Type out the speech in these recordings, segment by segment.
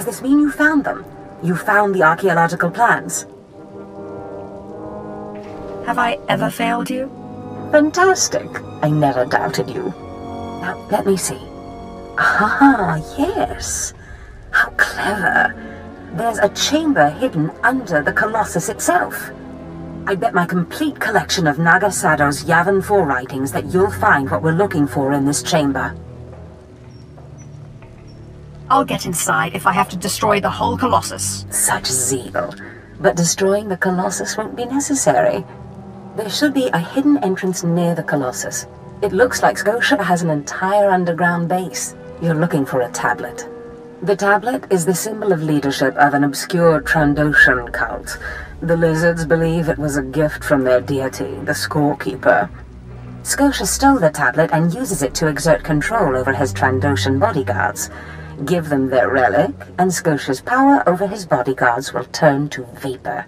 Does this mean you found them? You found the archaeological plans? Have I ever failed you? Fantastic. I never doubted you. Now, let me see. Ah, yes. How clever. There's a chamber hidden under the Colossus itself. I bet my complete collection of Nagasado's Yavin 4 writings that you'll find what we're looking for in this chamber. I'll get inside if I have to destroy the whole Colossus. Such zeal. But destroying the Colossus won't be necessary. There should be a hidden entrance near the Colossus. It looks like SWtoR has an entire underground base. You're looking for a tablet. The tablet is the symbol of leadership of an obscure Trandoshan cult. The lizards believe it was a gift from their deity, the Scorekeeper. SWtoR stole the tablet and uses it to exert control over his Trandoshan bodyguards. Give them their relic, and SWTOR's power over his bodyguards will turn to vapor.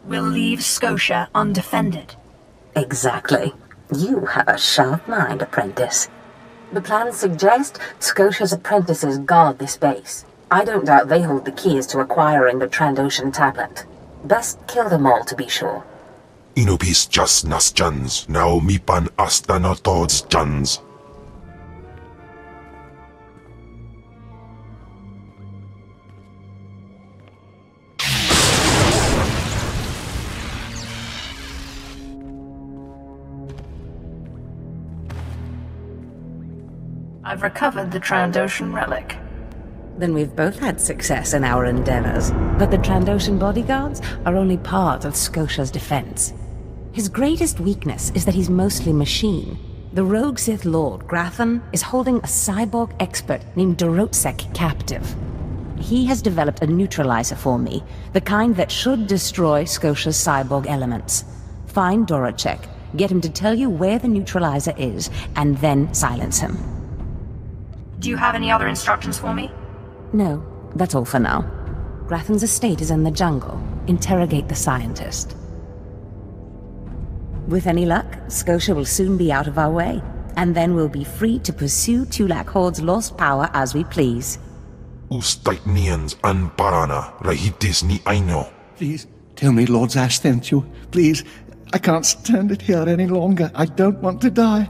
We'll leave SWTOR undefended. Exactly. You have a sharp mind, apprentice. The plans suggest SWTOR's apprentices guard this base. I don't doubt they hold the keys to acquiring the Trandoshan tablet. Best kill them all to be sure. Inubis just nas jans, now mipan astana tods jans. I've recovered the Trandoshan relic. Then we've both had success in our endeavors. But the Trandoshan bodyguards are only part of SWTOR's defense. His greatest weakness is that he's mostly machine. The rogue Sith Lord, Grathan, is holding a cyborg expert named Dorotsek captive. He has developed a neutralizer for me, the kind that should destroy SWTOR's cyborg elements. Find Dorotsek, get him to tell you where the neutralizer is, and then silence him. Do you have any other instructions for me? No, that's all for now. Grathan's estate is in the jungle. Interrogate the scientist. With any luck, SWTOR will soon be out of our way, and then we'll be free to pursue Tulak Horde's lost power as we please. Ustaitnians an parana, rahitis ni aino. Please, tell me Lord Zash sent you. Please, I can't stand it here any longer. I don't want to die.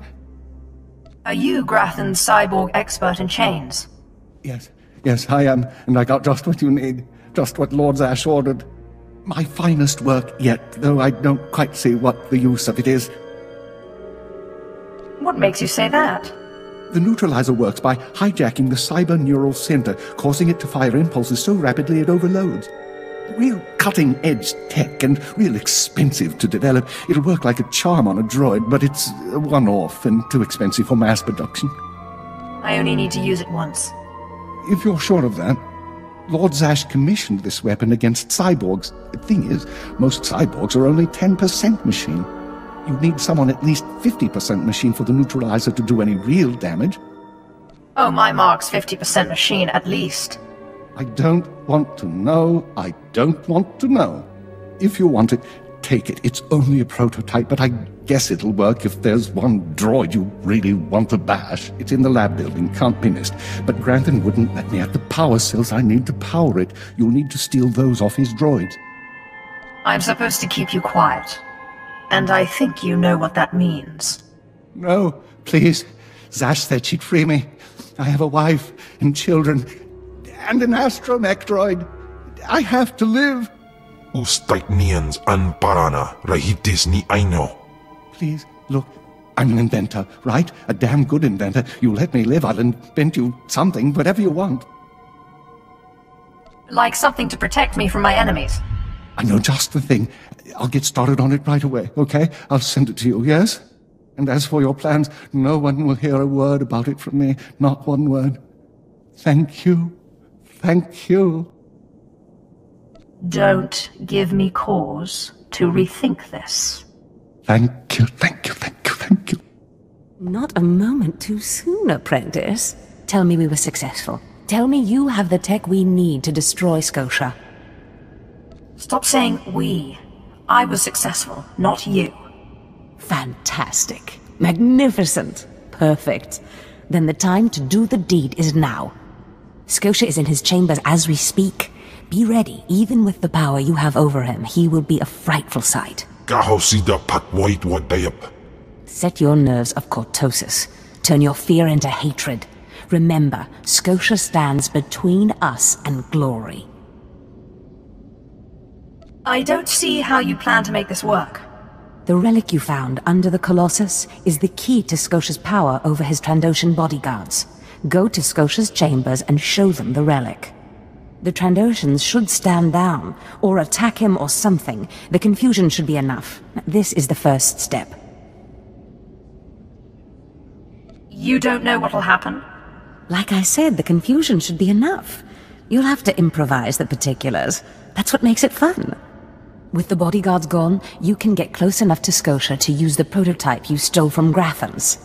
Are you Grathan's cyborg expert in chains? Yes, I am, and I got just what you need. Just what Lord Zash ordered. My finest work yet, though I don't quite see what the use of it is. What makes you say that? The neutralizer works by hijacking the cyber neural center, causing it to fire impulses so rapidly it overloads. Real cutting-edge tech and real expensive to develop. It'll work like a charm on a droid, but it's a one-off and too expensive for mass production. I only need to use it once. If you're sure of that, Lord Zash commissioned this weapon against cyborgs. The thing is, most cyborgs are only 10% machine. You need someone at least 50% machine for the neutralizer to do any real damage. Oh, my mark's 50% machine at least. I don't want to know. I don't want to know. If you want it, take it. It's only a prototype, but I guess it'll work if there's one droid you really want to bash. It's in the lab building, can't be missed. But Grathan wouldn't let me have the power cells I need to power it. You'll need to steal those off his droids. I'm supposed to keep you quiet. And I think you know what that means. No, please. Zash said she'd free me. I have a wife and children. And an astromech droid. I have to live. Ustaitnians an parana, rahitis ni aino. Please, look, I'm an inventor, right? A damn good inventor. You let me live, I'll invent you something, whatever you want. Like something to protect me from my enemies. I know just the thing. I'll get started on it right away, okay? I'll send it to you, yes? And as for your plans, no one will hear a word about it from me. Not one word. Thank you. Thank you. Don't give me cause to rethink this. Thank you, thank you, thank you, thank you. Not a moment too soon, apprentice. Tell me we were successful. Tell me you have the tech we need to destroy SWTOR. Stop saying we. I was successful, not you. Fantastic. Magnificent. Perfect. Then the time to do the deed is now. Scotia is in his chambers as we speak. Be ready, even with the power you have over him, he will be a frightful sight. Set your nerves of cortosis. Turn your fear into hatred. Remember, Scotia stands between us and glory. I don't see how you plan to make this work. The relic you found under the Colossus is the key to Scotia's power over his Trandoshan bodyguards. Go to Scotia's chambers and show them the relic. The Trandoshans should stand down, or attack him or something. The confusion should be enough. This is the first step. You don't know what'll happen? Like I said, the confusion should be enough. You'll have to improvise the particulars. That's what makes it fun. With the bodyguards gone, you can get close enough to Scotia to use the prototype you stole from Grathans.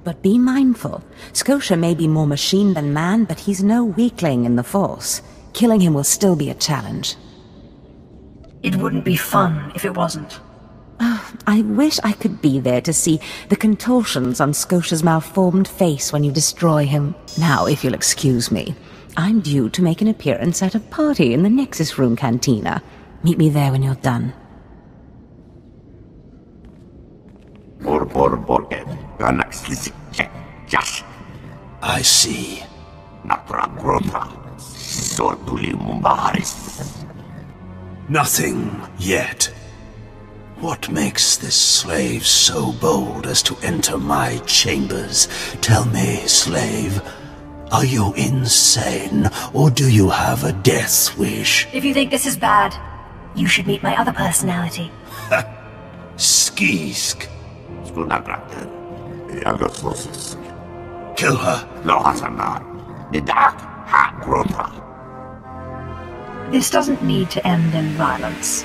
But be mindful. Scotia may be more machine than man, but he's no weakling in the Force. Killing him will still be a challenge. It wouldn't be fun if it wasn't. I wish I could be there to see the contortions on Scotia's malformed face when you destroy him. Now, if you'll excuse me, I'm due to make an appearance at a party in the Nexus Room Cantina. Meet me there when you're done. I see. Nothing yet. What makes this slave so bold as to enter my chambers? Tell me, slave, are you insane, or do you have a death wish? If you think this is bad, you should meet my other personality. Skisk. Kill her. This doesn't need to end in violence.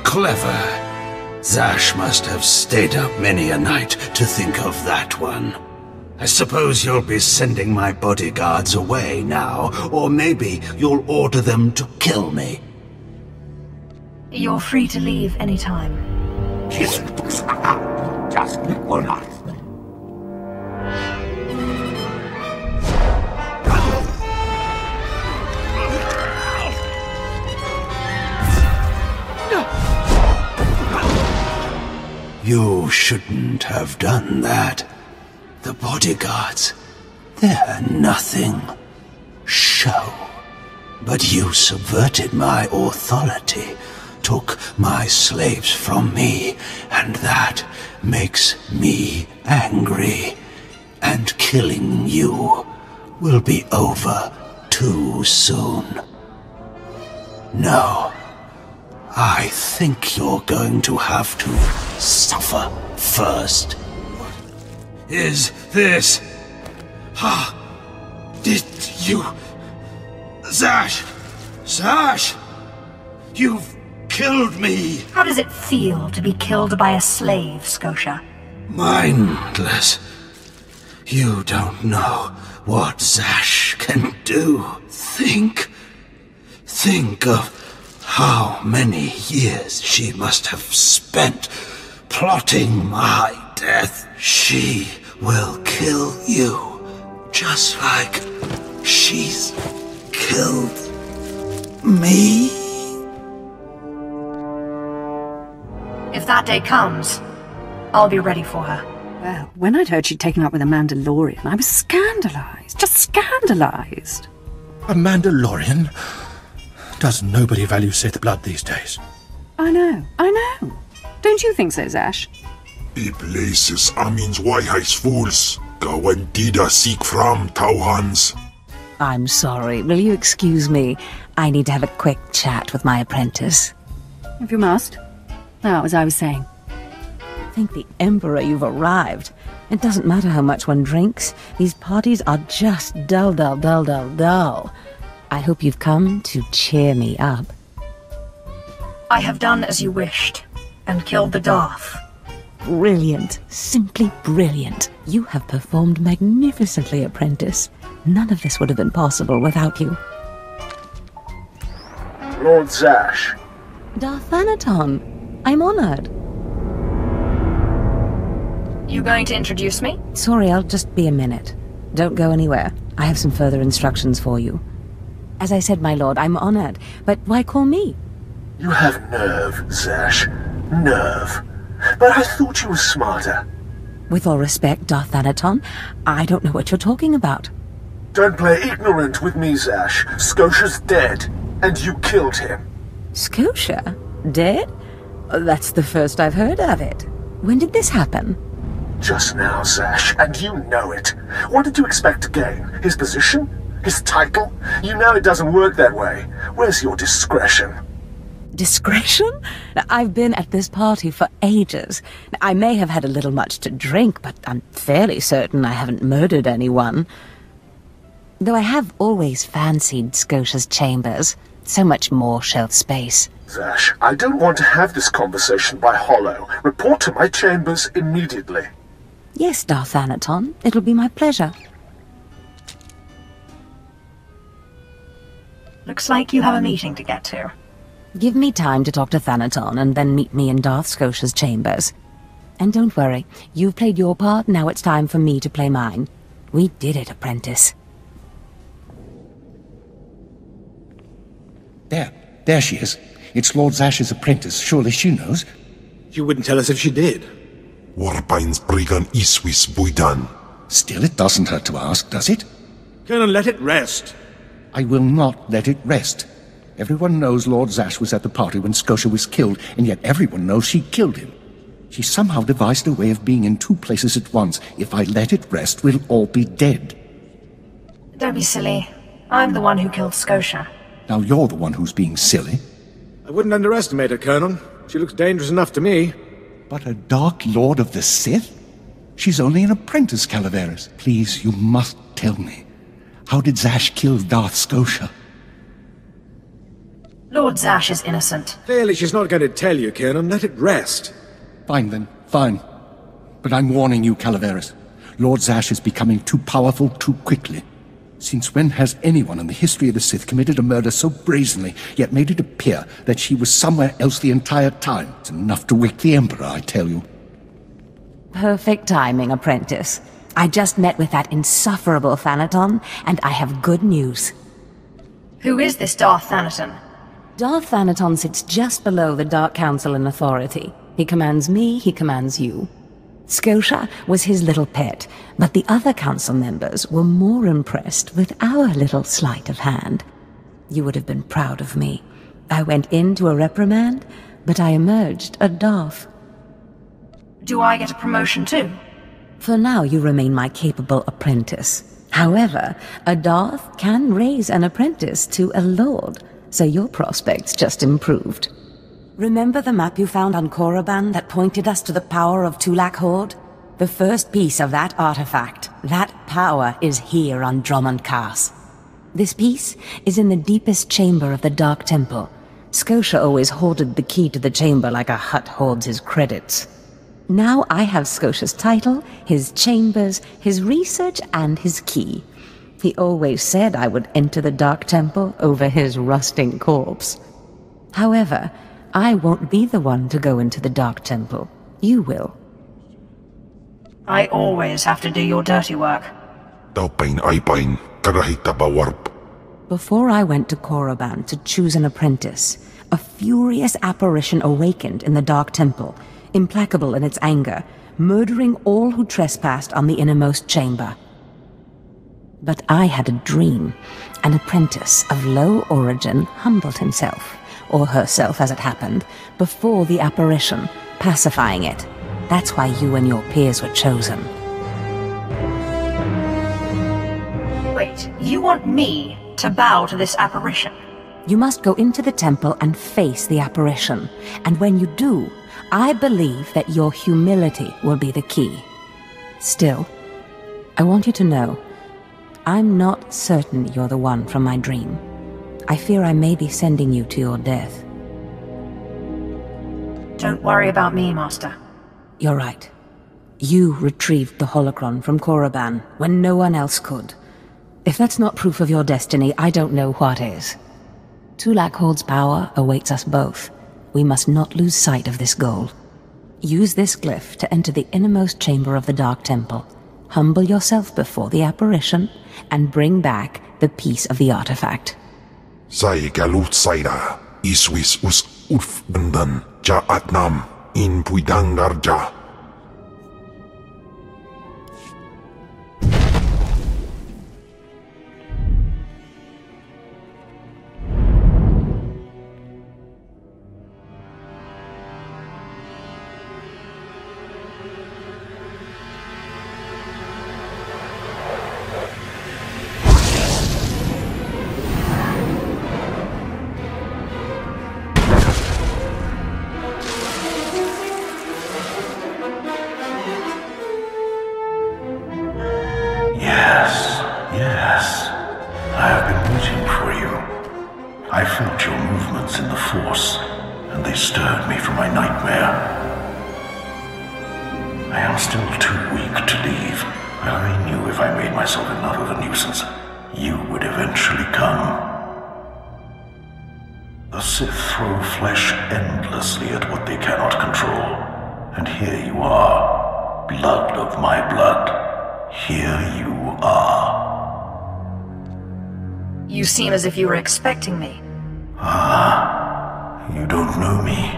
Clever. Zash must have stayed up many a night to think of that one. I suppose you'll be sending my bodyguards away now, or maybe you'll order them to kill me. You're free to leave anytime. You shouldn't have done that. The bodyguards, they're nothing. Show. But you subverted my authority, took my slaves from me, and that makes me angry. And killing you will be over too soon. No. I think you're going to have to suffer first. What is this? Did you... Zash! Zash! You've killed me! How does it feel to be killed by a slave, Scotia? Mindless. You don't know what Zash can do. Think of how many years she must have spent plotting my death. She will kill you, just like she's killed me. If that day comes, I'll be ready for her. Well, when I'd heard she'd taken up with a Mandalorian, I was scandalized. Just scandalized. A Mandalorian? Does nobody value Sith blood these days? I know. Don't you think so, Zash? I places Amin's wise fools. Gawantida seek from Tauhans. I'm sorry, will you excuse me? I need to have a quick chat with my apprentice. If you must. Now, as I was saying. Thank the Emperor you've arrived. It doesn't matter how much one drinks. These parties are just dull. I hope you've come to cheer me up. I have done as you wished, and killed the Darth. Brilliant. Simply brilliant. You have performed magnificently, apprentice. None of this would have been possible without you. Lord Zash. Darthanaton, I'm honored. You going to introduce me? Sorry, I'll just be a minute. Don't go anywhere. I have some further instructions for you. As I said, my lord, I'm honored, but why call me? You have nerve, Zash. Nerve. But I thought you were smarter. With all respect, Darthanaton, I don't know what you're talking about. Don't play ignorant with me, Zash. Scotia's dead, and you killed him. Scotia? Dead? That's the first I've heard of it. When did this happen? Just now, Zash, and you know it. What did you expect to gain? His position? His title? You know it doesn't work that way. Where's your discretion? Discretion? I've been at this party for ages. I may have had a little much to drink, but I'm fairly certain I haven't murdered anyone. Though I have always fancied Scotia's chambers. So much more shelf space. Zash, I don't want to have this conversation by hollow. Report to my chambers immediately. Yes, Darthanaton. It'll be my pleasure. Looks like you have a meeting to get to. Give me time to talk to Thanaton, and then meet me in Darth Scotia's chambers. And don't worry, you've played your part, now it's time for me to play mine. We did it, apprentice. There she is. It's Lord Zash's apprentice. Surely she knows. You wouldn't tell us if she did. Warpain's Brigan Iswis Buidan. Still, it doesn't hurt to ask, does it? Colonel, let it rest. I will not let it rest. Everyone knows Lord Zash was at the party when Scotia was killed, and yet everyone knows she killed him. She somehow devised a way of being in two places at once. If I let it rest, we'll all be dead. Don't be silly. I'm the one who killed Scotia. Now you're the one who's being silly. I wouldn't underestimate her, Colonel. She looks dangerous enough to me. But a Dark Lord of the Sith? She's only an apprentice, Calaveras. Please, you must tell me. How did Zash kill Darth Scotia? Lord Zash is innocent. Clearly she's not going to tell you, Colonel. Let it rest. Fine then, fine. But I'm warning you, Calaveras. Lord Zash is becoming too powerful too quickly. Since when has anyone in the history of the Sith committed a murder so brazenly, yet made it appear that she was somewhere else the entire time? It's enough to wake the Emperor, I tell you. Perfect timing, apprentice. I just met with that insufferable Thanaton, and I have good news. Who is this Darth Thanaton? Darth Thanaton sits just below the Dark Council in authority. He commands me, he commands you. Scotia was his little pet, but the other council members were more impressed with our little sleight of hand. You would have been proud of me. I went into a reprimand, but I emerged a Darth. Do I get a promotion too? For now, you remain my capable apprentice. However, a Darth can raise an apprentice to a lord, so your prospects just improved. Remember the map you found on Korriban that pointed us to the power of Tulak Horde? The first piece of that artifact, that power, is here on Drummond Cast. This piece is in the deepest chamber of the Dark Temple. Scotia always hoarded the key to the chamber like a Hutt hoards his credits. Now I have Scotia's title, his chambers, his research, and his key. He always said I would enter the Dark Temple over his rusting corpse. However, I won't be the one to go into the Dark Temple. You will. I always have to do your dirty work. Taupain Aipain, Karahita Bawarp. Before I went to Korriban to choose an apprentice, a furious apparition awakened in the Dark Temple, implacable in its anger, murdering all who trespassed on the innermost chamber. But I had a dream. An apprentice of low origin humbled himself, or herself as it happened, before the apparition, pacifying it. That's why you and your peers were chosen. Wait, you want me to bow to this apparition? You must go into the temple and face the apparition, and when you do, I believe that your humility will be the key. Still, I want you to know, I'm not certain you're the one from my dream. I fear I may be sending you to your death. Don't worry about me, Master. You're right. You retrieved the holocron from Korriban when no one else could. If that's not proof of your destiny, I don't know what is. Tulak Horde's power awaits us both. We must not lose sight of this goal. Use this glyph to enter the innermost chamber of the Dark Temple. Humble yourself before the apparition, and bring back the piece of the artifact. Saiga Lightside, Iswis us Urfbandan, Ja Atnam, In Puidangarja. Yes. I have been waiting for you. I felt your movements in the Force, and they stirred me from my nightmare. I am still too weak to leave, but I knew if I made myself enough of a nuisance, you would eventually come. The Sith throw flesh endlessly at what they cannot control, and here you are, blood of my blood. Here you are. You seem as if you were expecting me. Ah, you don't know me.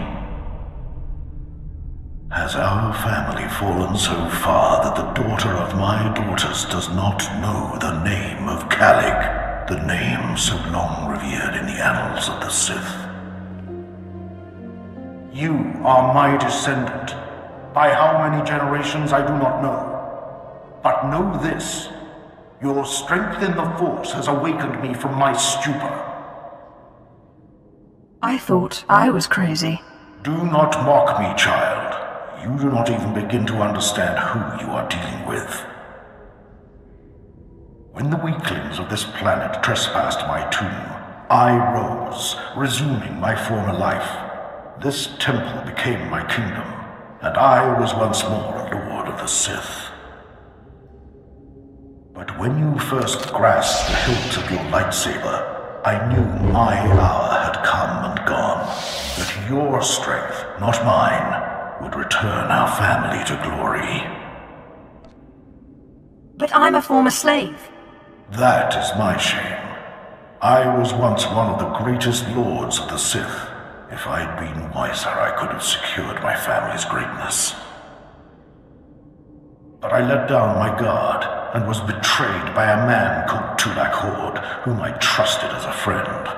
Has our family fallen so far that the daughter of my daughters does not know the name of Calic, the name so long revered in the annals of the Sith? You are my descendant. By how many generations I do not know. But know this, your strength in the Force has awakened me from my stupor. I thought I was crazy. Do not mock me, child. You do not even begin to understand who you are dealing with. When the weaklings of this planet trespassed my tomb, I rose, resuming my former life. This temple became my kingdom, and I was once more a lord of the Sith. But when you first grasped the hilt of your lightsaber, I knew my hour had come and gone. That your strength, not mine, would return our family to glory. But I'm a former slave. That is my shame. I was once one of the greatest lords of the Sith. If I'd been wiser, I could have secured my family's greatness. But I let down my guard and was betrayed by a man called Tulak Horde, whom I trusted as a friend.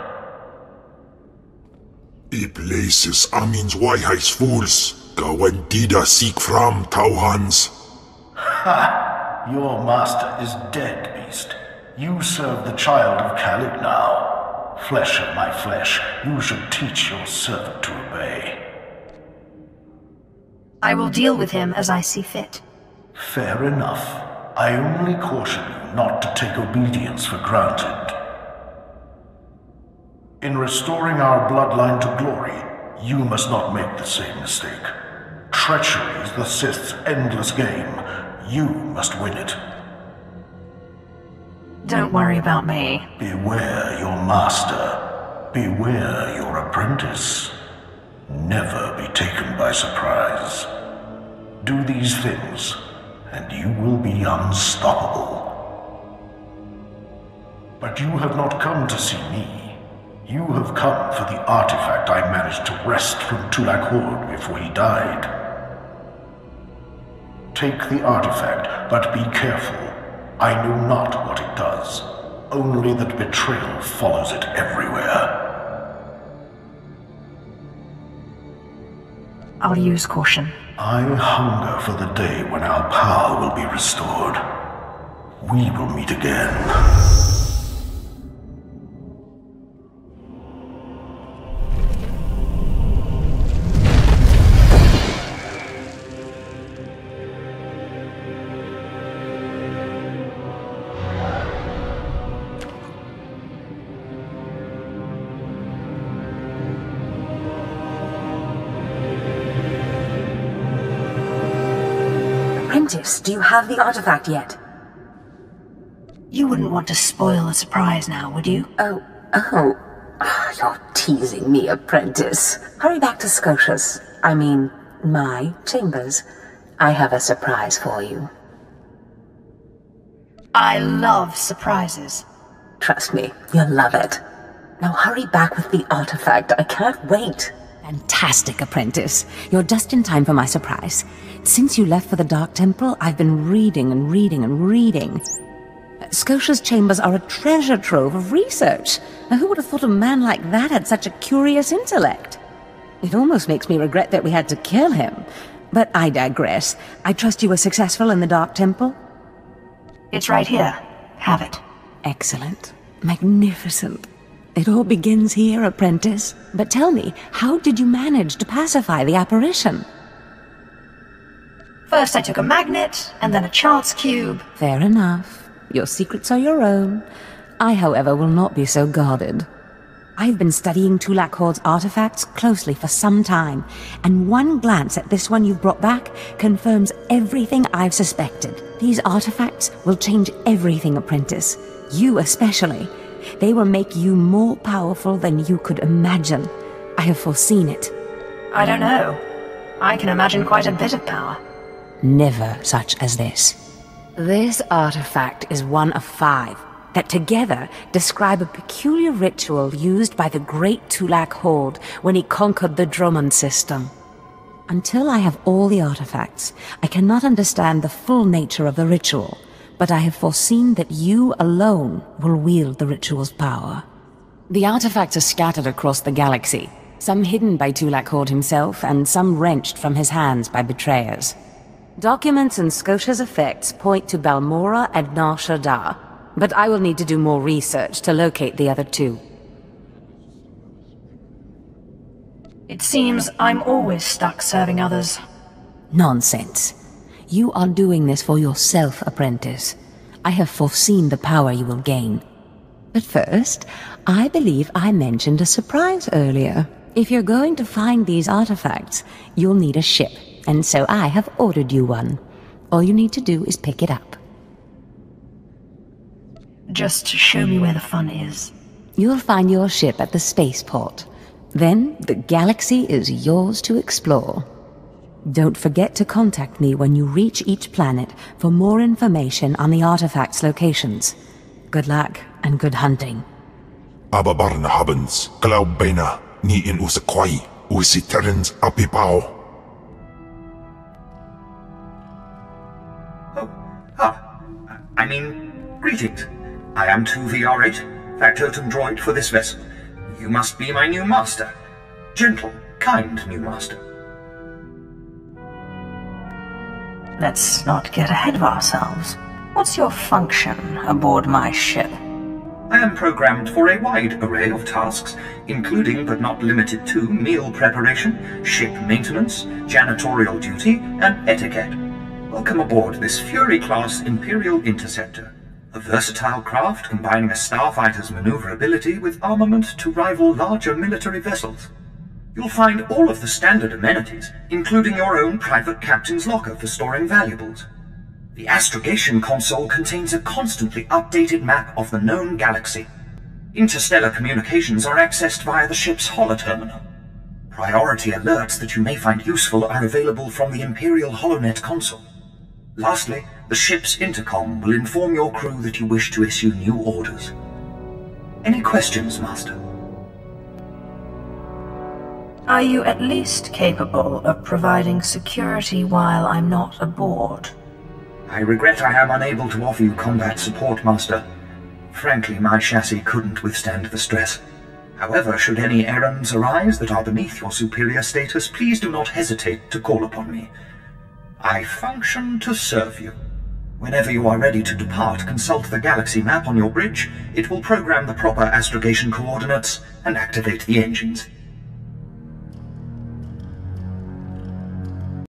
I places Amin's Waiheis fools, Gawendida seek from Tauhans. Ha! Your master is dead, beast. You serve the child of Calic now. Flesh of my flesh, you should teach your servant to obey. I will deal with him as I see fit. Fair enough. I only caution you not to take obedience for granted. In restoring our bloodline to glory, you must not make the same mistake. Treachery is the Sith's endless game. You must win it. Don't worry about me. Beware your master. Beware your apprentice. Never be taken by surprise. Do these things, and you will be unstoppable. But you have not come to see me. You have come for the artifact I managed to wrest from Tulak Horde before he died. Take the artifact, but be careful. I know not what it does, only that betrayal follows it everywhere. I'll use caution. I hunger for the day when our power will be restored. We will meet again. Do you have the artifact yet? You wouldn't want to spoil the surprise now, would you? Oh, You're teasing me, apprentice. Hurry back to Scotia's. I mean, my chambers. I have a surprise for you. I love surprises. Trust me, you'll love it. Now hurry back with the artifact. I can't wait. Fantastic, apprentice. You're just in time for my surprise. Since you left for the Dark Temple, I've been reading and reading and reading. Scotia's chambers are a treasure trove of research. Now, who would have thought a man like that had such a curious intellect? It almost makes me regret that we had to kill him. But I digress. I trust you were successful in the Dark Temple? It's right here. Have it. Excellent. Magnificent. It all begins here, apprentice. But tell me, how did you manage to pacify the apparition? First I took a magnet, and then a chance cube. Fair enough. Your secrets are your own. I, however, will not be so guarded. I've been studying Tulak Horde's artifacts closely for some time, and one glance at this one you've brought back confirms everything I've suspected. These artifacts will change everything, apprentice. You especially. They will make you more powerful than you could imagine. I have foreseen it. I don't know. I can imagine quite a bit of power. Never such as this. This artifact is one of 5 that together describe a peculiar ritual used by the great Tulak Horde when he conquered the Drummond system. Until I have all the artifacts, I cannot understand the full nature of the ritual, but I have foreseen that you alone will wield the ritual's power. The artifacts are scattered across the galaxy, some hidden by Tulak Horde himself, and some wrenched from his hands by betrayers. Documents and Scotia's effects point to Balmora and Nar Shaddaa, but I will need to do more research to locate the other 2. It seems I'm always stuck serving others. Nonsense. You are doing this for yourself, apprentice. I have foreseen the power you will gain. But first, I believe I mentioned a surprise earlier. If you're going to find these artifacts, you'll need a ship, and so I have ordered you one. All you need to do is pick it up. Just show me where the fun is. You'll find your ship at the spaceport. Then the galaxy is yours to explore. Don't forget to contact me when you reach each planet for more information on the artifacts' locations. Good luck and good hunting. Ababarna habens, Glaubena, ni in usakwai, usiterens apipao. Greetings. I am 2VR8, factotum droid for this vessel. You must be my new master. Gentle, kind new master. Let's not get ahead of ourselves. What's your function aboard my ship? I am programmed for a wide array of tasks, including but not limited to meal preparation, ship maintenance, janitorial duty, and etiquette. Welcome aboard this Fury-class Imperial Interceptor, a versatile craft combining a starfighter's maneuverability with armament to rival larger military vessels. You'll find all of the standard amenities, including your own private captain's locker for storing valuables. The astrogation console contains a constantly updated map of the known galaxy. Interstellar communications are accessed via the ship's holoterminal. Priority alerts that you may find useful are available from the Imperial HoloNet console. Lastly, the ship's intercom will inform your crew that you wish to issue new orders. Any questions, Master? Are you at least capable of providing security while I'm not aboard? I regret I am unable to offer you combat support, Master. Frankly, my chassis couldn't withstand the stress. However, should any errands arise that are beneath your superior status, please do not hesitate to call upon me. I function to serve you. Whenever you are ready to depart, consult the galaxy map on your bridge. It will program the proper astrogation coordinates and activate the engines.